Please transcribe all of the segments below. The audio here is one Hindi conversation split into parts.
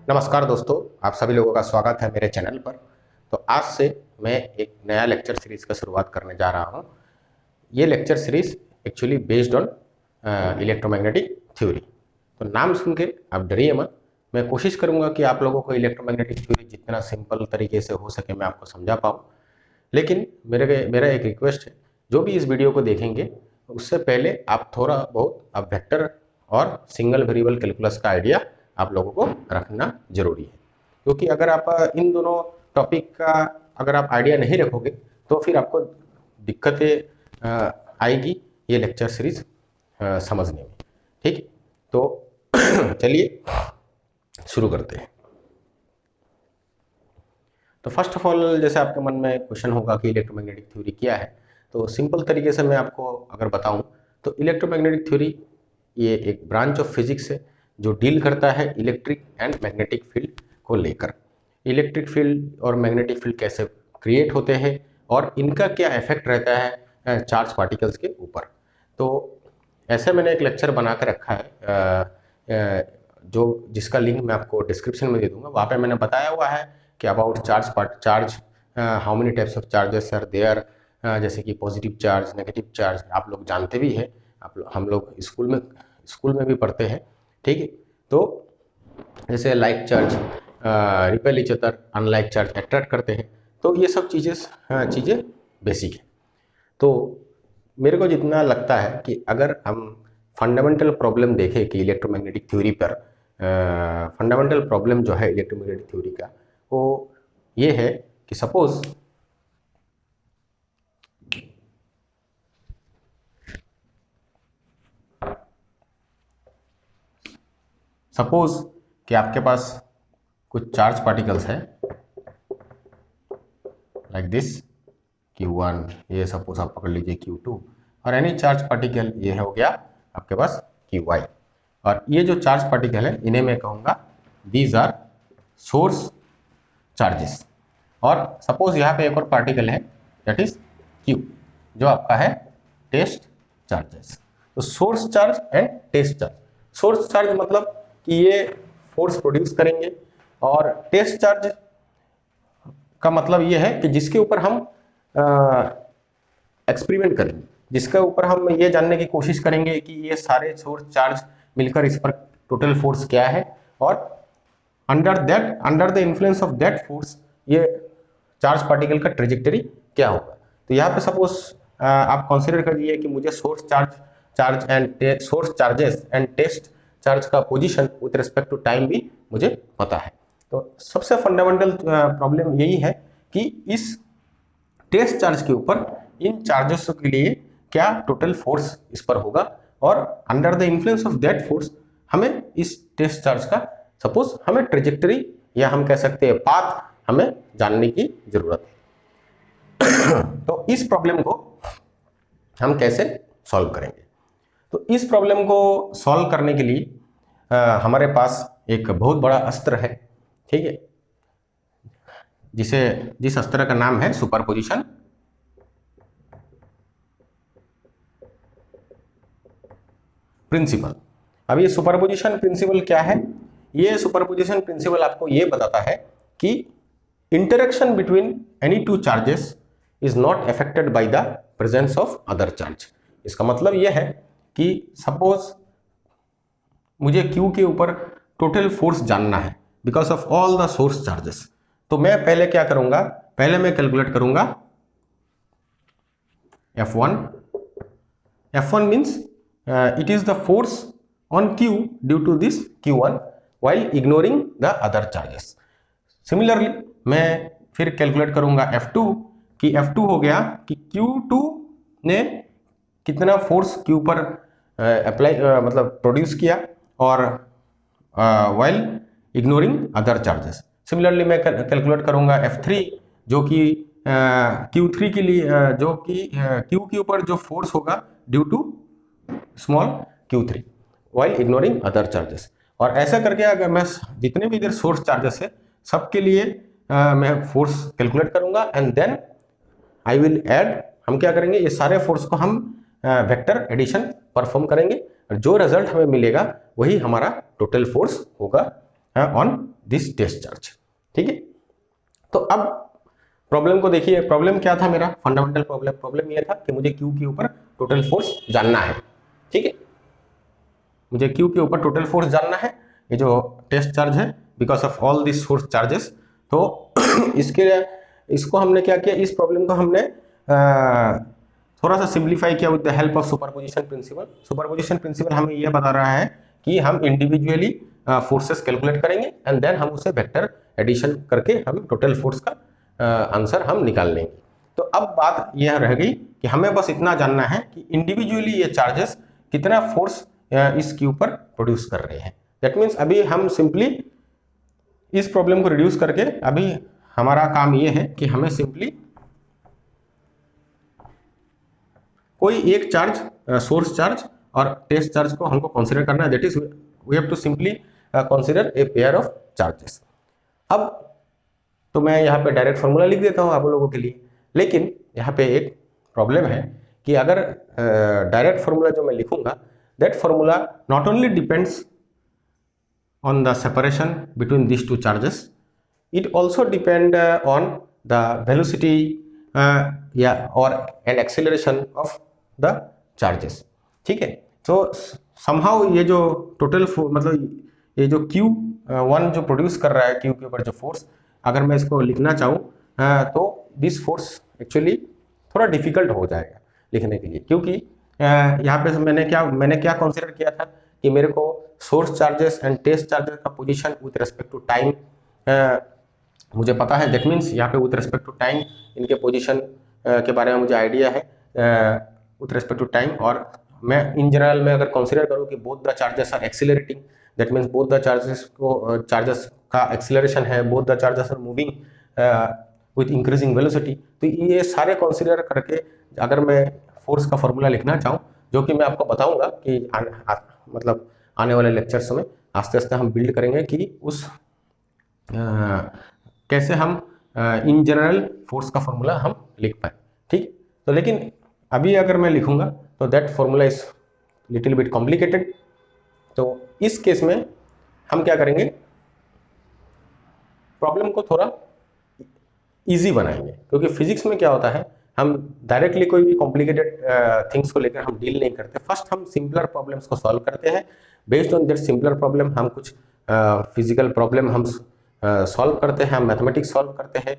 नमस्कार दोस्तों, आप सभी लोगों का स्वागत है मेरे चैनल पर। तो आज से मैं एक नया लेक्चर सीरीज का शुरुआत करने जा रहा हूं। ये lecture series actually based on electromagnetic theory. तो नाम सुन के आप डरिए मत। मैं कोशिश करूंगा कि आप लोगों को इलेक्ट्रोमैग्नेटिक थ्योरी जितना सिंपल तरीके से हो सके मैं आपको समझा पाऊँ। लेकिन मेरा एक रिक्वेस्ट है, जो भी इस वीडियो को देखेंगे उससे पहले आप थोड़ा बहुत अब वेक्टर और सिंगल वेरिएबल कैलकुलस का आइडिया आप लोगों को रखना जरूरी है, क्योंकि अगर आप इन दोनों टॉपिक का अगर आप आइडिया नहीं रखोगे तो फिर आपको दिक्कतें आएगी ये लेक्चर सीरीज समझने में। ठीक है, तो चलिए शुरू करते हैं। तो फर्स्ट ऑफ ऑल, जैसे आपके मन में क्वेश्चन होगा कि इलेक्ट्रोमैग्नेटिक थ्योरी क्या है, तो सिंपल तरीके से मैं आपको अगर बताऊं तो इलेक्ट्रोमैग्नेटिक थ्योरी ये एक ब्रांच ऑफ फिजिक्स है जो डील करता है इलेक्ट्रिक एंड मैग्नेटिक फील्ड को लेकर। इलेक्ट्रिक फील्ड और मैग्नेटिक फील्ड कैसे क्रिएट होते हैं और इनका क्या इफेक्ट रहता है चार्ज पार्टिकल्स के ऊपर। तो ऐसे मैंने एक लेक्चर बना कर रखा है जो जिसका लिंक मैं आपको डिस्क्रिप्शन में दे दूंगा। वहाँ पे मैंने बताया हुआ है कि about charge, how many types of charges are there, जैसे कि पॉजिटिव चार्ज, नेगेटिव चार्ज आप लोग जानते भी हैं, हम लोग स्कूल में भी पढ़ते हैं। ठीक है, तो जैसे like charge repel each other, unlike charge attract करते हैं। तो ये सब चीज़ें बेसिक है। तो मेरे को जितना लगता है कि अगर हम फंडामेंटल प्रॉब्लम देखें कि इलेक्ट्रोमैग्नेटिक थ्योरी पर फंडामेंटल प्रॉब्लम जो है इलेक्ट्रोमैग्नेटिक थ्योरी का वो ये है कि सपोज कि आपके पास कुछ चार्ज पार्टिकल्स है लाइक दिस Q1, ये सपोज आप पकड़ लीजिए Q2, और एनी चार्ज पार्टिकल ये हो गया आपके पास Qy। और ये जो चार्ज पार्टिकल है इन्हें मैं कहूँगा दीज आर सोर्स चार्जेस। और सपोज यहाँ पे एक और पार्टिकल है दैट इज Q, जो आपका है टेस्ट चार्जेस। तो source charge and test charge. Source charge मतलब कि ये फोर्स प्रोड्यूस करेंगे, और टेस्ट चार्ज का मतलब ये है कि जिसके ऊपर हम एक्सपेरिमेंट करेंगे, जिसके ऊपर हम ये जानने की कोशिश करेंगे कि ये सारे सोर्स चार्ज मिलकर इस पर टोटल फोर्स क्या है, और under the influence of that force ये चार्ज पार्टिकल का ट्रेजेक्टरी क्या होगा। तो यहाँ पे सपोज आप कंसीडर करिए कि मुझे source charges and test charge का position with respect to time भी मुझे पता है। तो सबसे फंडामेंटल प्रॉब्लम यही है कि इस टेस्ट चार्ज के ऊपर इन चार्जेस के लिए क्या टोटल फोर्स इस पर होगा, और under the influence of that force हमें इस टेस्ट चार्ज का सपोज हमें ट्रेजेक्टरी या हम कह सकते हैं पाथ हमें जानने की जरूरत है। तो इस प्रॉब्लम को हम कैसे सॉल्व करेंगे? तो इस प्रॉब्लम को सॉल्व करने के लिए हमारे पास एक बहुत बड़ा अस्त्र है, ठीक है, जिस अस्त्र का नाम है सुपरपोजिशन प्रिंसिपल। अब ये सुपरपोजिशन प्रिंसिपल क्या है? ये सुपरपोजिशन प्रिंसिपल आपको ये बताता है कि interaction between any two charges is not affected by the presence of other charge. इसका मतलब यह है कि सपोज मुझे Q के ऊपर टोटल फोर्स जानना है because of all the source charges. तो मैं पहले क्या करूंगा, पहले मैं कैलकुलेट करूंगा F1। F1 means it is the force on Q due to this Q1 while ignoring the other charges. Similarly मैं फिर कैलकुलेट करूंगा F2 कि F2 हो गया कि Q2 ने कितना फोर्स Q पर अप्लाई मतलब प्रोड्यूस किया और while ignoring other charges. Similarly मैं कैलकुलेट करूंगा F3 जो कि Q3 के लिए जो कि Q के ऊपर जो फोर्स होगा due to small Q3 while ignoring other charges। और ऐसा करके अगर मैं जितने भी इधर सोर्स चार्जेस है सबके लिए मैं फोर्स कैलकुलेट करूंगा and then I will add. हम क्या करेंगे, ये सारे फोर्स को हम वेक्टर एडिशन परफॉर्म करेंगे और जो रिजल्ट हमें मिलेगा वही हमारा टोटल फोर्स होगा ऑन दिस टेस्ट चार्ज। ठीक है, तो अब प्रॉब्लम को देखिए। प्रॉब्लम क्या था मेरा? फंडामेंटल प्रॉब्लम यह था कि मुझे क्यू के ऊपर टोटल फोर्स जानना है। ठीक है, मुझे क्यू के ऊपर टोटल फोर्स जानना है, ये जो टेस्ट चार्ज है, because of all this force charges. तो इसको हमने क्या किया, इस प्रॉब्लम को हमने थोड़ा सा सिंप्लीफाई किया with the help of superposition principle. Superposition principle हमें यह बता रहा है कि हम इंडिविजुअली फोर्सेस कैलकुलेट करेंगे एंड देन हम उसे वेक्टर एडिशन करके हम टोटल फोर्स का आंसर हम निकाल लेंगे। तो अब बात यह रह गई कि हमें बस इतना जानना है कि इंडिविजुअली ये चार्जेस कितना फोर्स इस क्यू पर प्रोड्यूस कर रहे हैं। दैट मीन्स अभी हम सिंपली इस प्रॉब्लम को रिड्यूस करके अभी हमारा काम ये है कि हमें सिंपली कोई एक चार्ज, सोर्स चार्ज और टेस्ट चार्ज को हमको कंसीडर करना है। That is we have to simply consider a pair of charges. अब तो मैं यहाँ पे डायरेक्ट फॉर्मूला लिख देता हूँ आप लोगों के लिए, लेकिन यहाँ पे एक प्रॉब्लम है कि अगर डायरेक्ट फॉर्मूला जो मैं लिखूंगा, that formula not only depends on the separation between these two charges, it also depend on the velocity or an acceleration of the charges। ठीक है, तो somehow ये जो टोटल मतलब ये जो Q1 जो प्रोड्यूस कर रहा है Q के ऊपर जो फोर्स, अगर मैं इसको लिखना चाहूँ तो दिस फोर्स एक्चुअली थोड़ा डिफिकल्ट हो जाएगा लिखने के लिए, क्योंकि यहाँ पे मैंने क्या कंसीडर किया था कि मेरे को source charges and test charges का position with respect to time मुझे पता है। दैट मीन्स यहाँ पे विथ रिस्पेक्ट टू टाइम इनके पोजीशन के बारे में मुझे आइडिया है विथ रिस्पेक्ट टू टाइम। और मैं इन जनरल में अगर कंसीडर करूँ कि both the charges are accelerating, that means both the charges का एक्सीलरेशन है, both the charges are moving with increasing velocity, तो ये सारे कंसीडर करके अगर मैं फोर्स का फॉर्मूला लिखना चाहूँ, जो कि मैं आपको बताऊंगा कि मतलब आने वाले लेक्चर्स में आस्ते आस्ते हम बिल्ड करेंगे कि उस कैसे हम इन जनरल फोर्स का फॉर्मूला हम लिख पाए। ठीक, तो लेकिन अभी अगर मैं लिखूंगा तो that formula is little bit complicated. तो इस केस में हम क्या करेंगे, प्रॉब्लम को थोड़ा इजी बनाएंगे, क्योंकि फिजिक्स में क्या होता है, हम डायरेक्टली कोई भी कॉम्प्लिकेटेड थिंग्स को लेकर हम डील नहीं करते। फर्स्ट हम सिंपलर प्रॉब्लम्स को सॉल्व करते हैं, based on that simpler problem हम कुछ फिजिकल प्रॉब्लम हम सॉल्व करते हैं, हम मैथमेटिक्स सॉल्व करते हैं,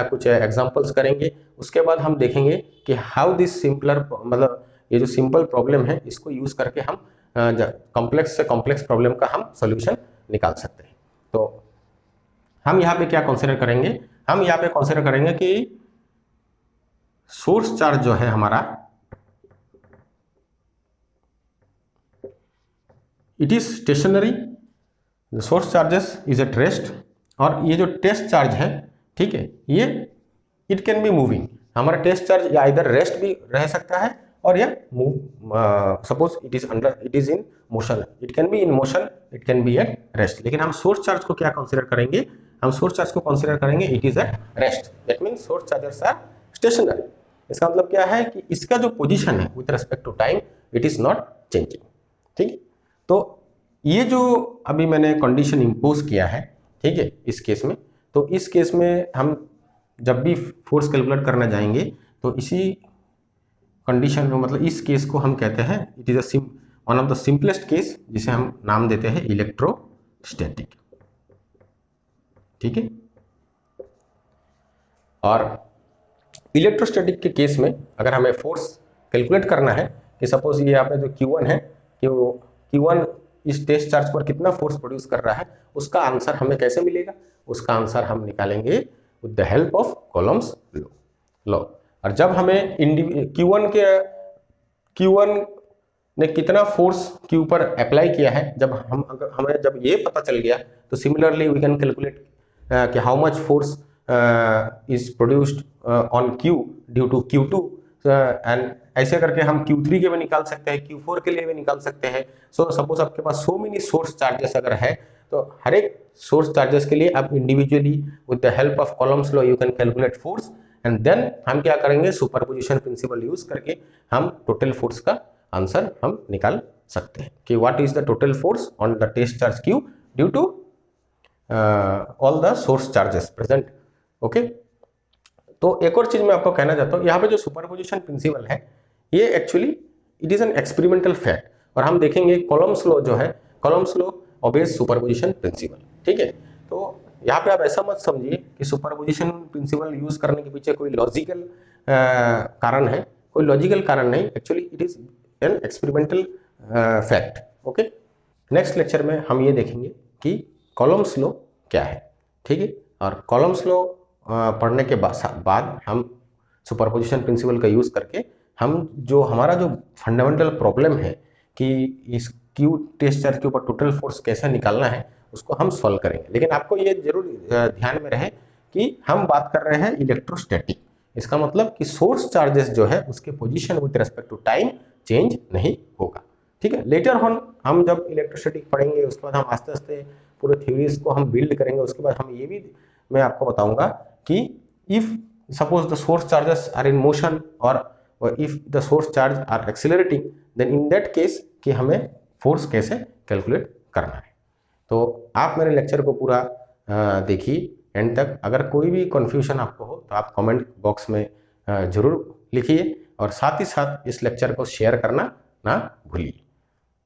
कुछ एग्जांपल्स करेंगे। उसके बाद हम देखेंगे कि हाउ दिस सिंपलर मतलब ये जो सिंपल प्रॉब्लम है इसको यूज करके हम कॉम्प्लेक्स से कॉम्प्लेक्स प्रॉब्लम का हम सॉल्यूशन निकाल सकते हैं। तो हम यहाँ पे क्या कंसिडर करेंगे, हम यहाँ पे कंसिडर करेंगे कि सोर्स चार्ज जो है हमारा, it is stationary, source charges is at rest, और ये जो टेस्ट चार्ज है, ठीक है, ये इट कैन बी मूविंग। हमारा टेस्ट चार्ज या इधर रेस्ट भी रह सकता है और या move, suppose it is in motion, it can be in motion, it can be at rest. लेकिन हम सोर्स चार्ज को क्या कंसीडर करेंगे, हम सोर्स चार्ज को कंसीडर करेंगे it is at rest. That means source charges are stationary. इसका मतलब क्या है कि इसका जो पोजीशन है with respect to time it is not changing. ठीक है, तो ये जो अभी मैंने कंडीशन इंपोज किया है, ठीक है, इस केस में, तो इस केस में हम जब भी फोर्स कैलकुलेट करना जाएंगे तो इसी कंडीशन में, मतलब इस केस को हम कहते हैं it is one of the simplest case, जिसे हम नाम देते हैं इलेक्ट्रोस्टैटिक। ठीक है, और इलेक्ट्रोस्टैटिक के केस में अगर हमें फोर्स कैलकुलेट करना है कि सपोज ये यहाँ पे जो Q1 है, Q1 इस टेस्ट चार्ज पर कितना फोर्स प्रोड्यूस कर रहा है, उसका आंसर हमें कैसे मिलेगा, उसका आंसर हम निकालेंगे with the help of Coulomb's law. और जब हमें Q1 ने कितना फोर्स Q पर अप्लाई किया है, हमें जब ये पता चल गया, तो सिमिलरली वी कैन कैलकुलेट कि how much force is produced on Q due to Q2, and ऐसे करके हम Q3 के भी निकाल सकते हैं, Q4 के लिए भी निकाल सकते हैं। सो सपोज आपके पास सो मेनी सोर्स चार्जेस अगर है, तो हर एक सोर्स चार्जेस के लिए आप individually with the help of Coulomb's law you can calculate force, and then हम क्या करेंगे, सुपरपोजिशन प्रिंसिपल यूज करके हम टोटल फोर्स का आंसर हम निकाल सकते हैं कि what is the total force on the test charge Q due to all the source charges present. Okay, तो एक और चीज मैं आपको कहना चाहता हूँ, यहाँ पे जो सुपरपोजिशन प्रिंसिपल है ये actually it is an experimental fact, और हम देखेंगे कॉलम्स लॉ जो है, columns law obeys superposition principle. ठीक है, तो यहाँ पे आप ऐसा मत समझिए कि सुपरपोजिशन प्रिंसिपल यूज करने के पीछे कोई लॉजिकल कारण है, कोई लॉजिकल कारण नहीं, actually it is an experimental fact. Okay, next lecture में हम ये देखेंगे कि कॉलम्स लॉ क्या है। ठीक है, और कॉलम्स लॉ पढ़ने के बाद हम सुपरपोजिशन प्रिंसिपल का यूज करके हम जो हमारा जो फंडामेंटल प्रॉब्लम है कि इस क्यू टेस्ट चार्ज के ऊपर टोटल फोर्स कैसे निकालना है उसको हम सॉल्व करेंगे। लेकिन आपको ये जरूर ध्यान में रहे कि हम बात कर रहे हैं इलेक्ट्रोस्टैटिक, इसका मतलब कि सोर्स चार्जेस जो है उसके position with respect to time change नहीं होगा। ठीक है, लेटर ऑन हम जब इलेक्ट्रोस्टैटिक पढ़ेंगे उसके बाद हम आस्ते आस्ते पूरे थ्योरीज को हम बिल्ड करेंगे। उसके बाद हम ये भी मैं आपको बताऊंगा कि if suppose the source charges are in motion और if the source charge are accelerating, then in that case कि हमें फोर्स कैसे कैलकुलेट करना है। तो आप मेरे लेक्चर को पूरा देखिए एंड तक। अगर कोई भी कंफ्यूजन आपको हो तो आप कमेंट बॉक्स में जरूर लिखिए, और साथ ही साथ इस लेक्चर को शेयर करना ना भूलिए।